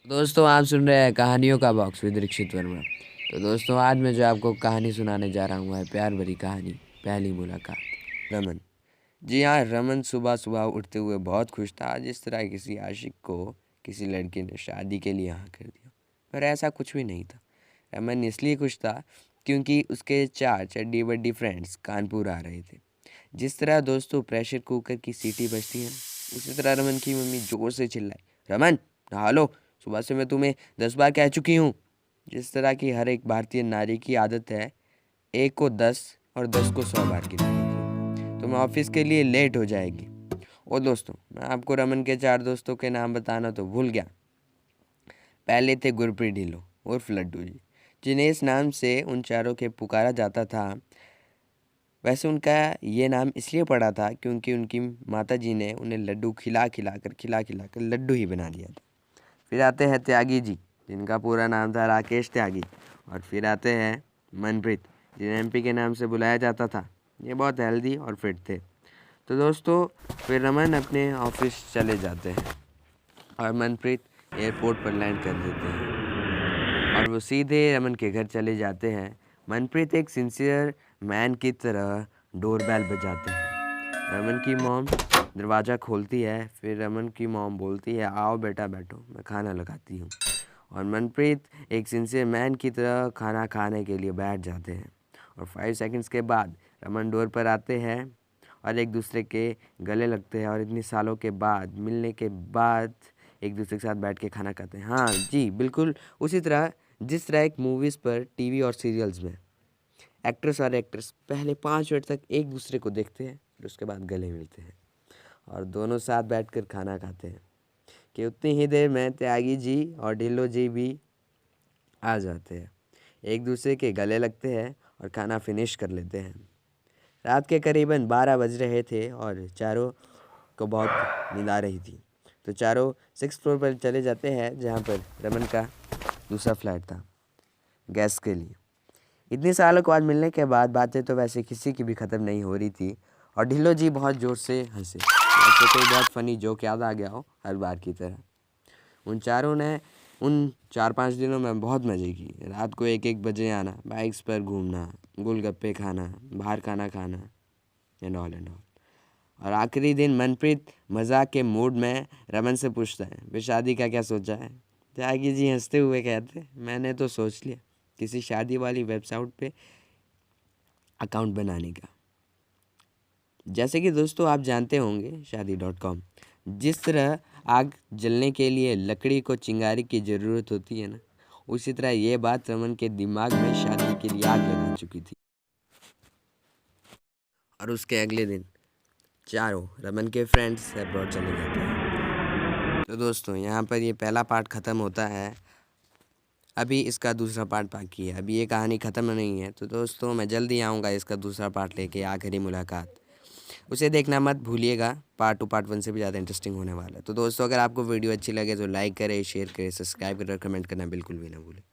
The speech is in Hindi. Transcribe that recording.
दोस्तों आप सुन रहे हैं कहानियों का बॉक्स विद दीक्षित वर्मा। तो दोस्तों आज मैं जो आपको कहानी सुनाने जा रहा हूँ वह है प्यार भरी कहानी पहली मुलाकात। रमन। जी हाँ, रमन सुबह सुबह उठते हुए बहुत खुश था, जिस तरह किसी आशिक को किसी लड़की ने शादी के लिए हाँ कर दिया। पर ऐसा कुछ भी नहीं था। रमन इसलिए खुश था क्योंकि उसके चार चड्डी बड्डी फ्रेंड्स कानपुर आ रहे थे। जिस तरह दोस्तों प्रेशर कुकर की सीटी बजती है, उसी तरह रमन की मम्मी जोर से चिल्लाई, रमन नहा लो, सुबह से मैं तुम्हें 10 बार कह चुकी हूँ। जिस तरह की हर एक भारतीय नारी की आदत है, एक को 10 और 10 को 100 बार गिनाने की। तुम ऑफिस के लिए लेट हो जाएगी। और दोस्तों मैं आपको रमन के चार दोस्तों के नाम बताना तो भूल गया। पहले थे गुरप्रीत ढिल्लो उर्फ लड्डू जी, जिन्हें इस नाम से उन चारों के पुकारा जाता था। वैसे उनका ये नाम इसलिए पड़ा था क्योंकि उनकी माता जी ने उन्हें लड्डू खिला खिला कर लड्डू ही बना दिया था। फिर आते हैं त्यागी जी, जिनका पूरा नाम था राकेश त्यागी। और फिर आते हैं मनप्रीत, जिन्हें एमपी के नाम से बुलाया जाता था। ये बहुत हेल्दी और फिट थे। तो दोस्तों फिर रमन अपने ऑफिस चले जाते हैं और मनप्रीत एयरपोर्ट पर लैंड कर देते हैं और वो सीधे रमन के घर चले जाते हैं। मनप्रीत एक सिंसियर मैन की तरह डोरबेल बजाते हैं। रमन की मॉम दरवाज़ा खोलती है। फिर रमन की मॉम बोलती है, आओ बेटा बैठो, मैं खाना लगाती हूँ। और मनप्रीत एक सिंसियर मैन की तरह खाना खाने के लिए बैठ जाते हैं। और 5 सेकंड्स के बाद रमन डोर पर आते हैं और एक दूसरे के गले लगते हैं। और इतनी सालों के बाद मिलने के बाद एक दूसरे के साथ बैठ के खाना खाते हैं। हाँ जी, बिल्कुल उसी तरह जिस तरह एक मूवीज़ पर, टीवी और सीरियल्स में एक्ट्रेस और एक्ट्रेस पहले 5 मिनट तक एक दूसरे को देखते हैं, फिर उसके बाद गले मिलते हैं और दोनों साथ बैठकर खाना खाते हैं कि उतनी ही देर में त्यागी जी और ढिल्लो जी भी आ जाते हैं, एक दूसरे के गले लगते हैं और खाना फिनिश कर लेते हैं। रात के करीबन 12 बज रहे थे और चारों को बहुत नींद आ रही थी। तो चारों 6th फ्लोर पर चले जाते हैं, जहाँ पर रमन का दूसरा फ्लैट था गैस के लिए। इतनी सालों के बाद मिलने के बाद बातें तो वैसे किसी की भी ख़त्म नहीं हो रही थी और ढिल्लो जी बहुत ज़ोर से हंसे, जैसे कोई बहुत फ़नी जोक याद आ गया हो हर बार की तरह। उन चारों ने उन 4-5 दिनों में बहुत मज़े किए। रात को 1-1 बजे आना, बाइक्स पर घूमना, गोलगप्पे खाना, बाहर खाना खाना एंड ऑल। और आखिरी दिन मनप्रीत मजाक के मूड में रमन से पूछता है, वे शादी का क्या सोचा है? त्यागी जी हंसते हुए कहते, मैंने तो सोच लिया किसी शादी वाली वेबसाइट पे अकाउंट बनाने का। जैसे कि दोस्तों आप जानते होंगे शादी.com, जिस तरह आग जलने के लिए लकड़ी को चिंगारी की ज़रूरत होती है ना, उसी तरह ये बात रमन के दिमाग में शादी के लिए आग लगा चुकी थी। और उसके अगले दिन चारों रमन के फ्रेंड्स अब्रॉड चले जाते हैं। तो दोस्तों यहाँ पर ये पहला पार्ट ख़त्म होता है। अभी इसका दूसरा पार्ट बाकी है। अभी ये कहानी ख़त्म नहीं है, तो दोस्तों मैं जल्दी आऊँगा इसका दूसरा पार्ट लेके, आखिरी मुलाकात। उसे देखना मत भूलिएगा, पार्ट 2 पार्ट 1 से भी ज़्यादा इंटरेस्टिंग होने वाला है। तो दोस्तों अगर आपको वीडियो अच्छी लगे तो लाइक करें, शेयर करें, सब्सक्राइब करें और कमेंट करना बिल्कुल भी ना भूलें।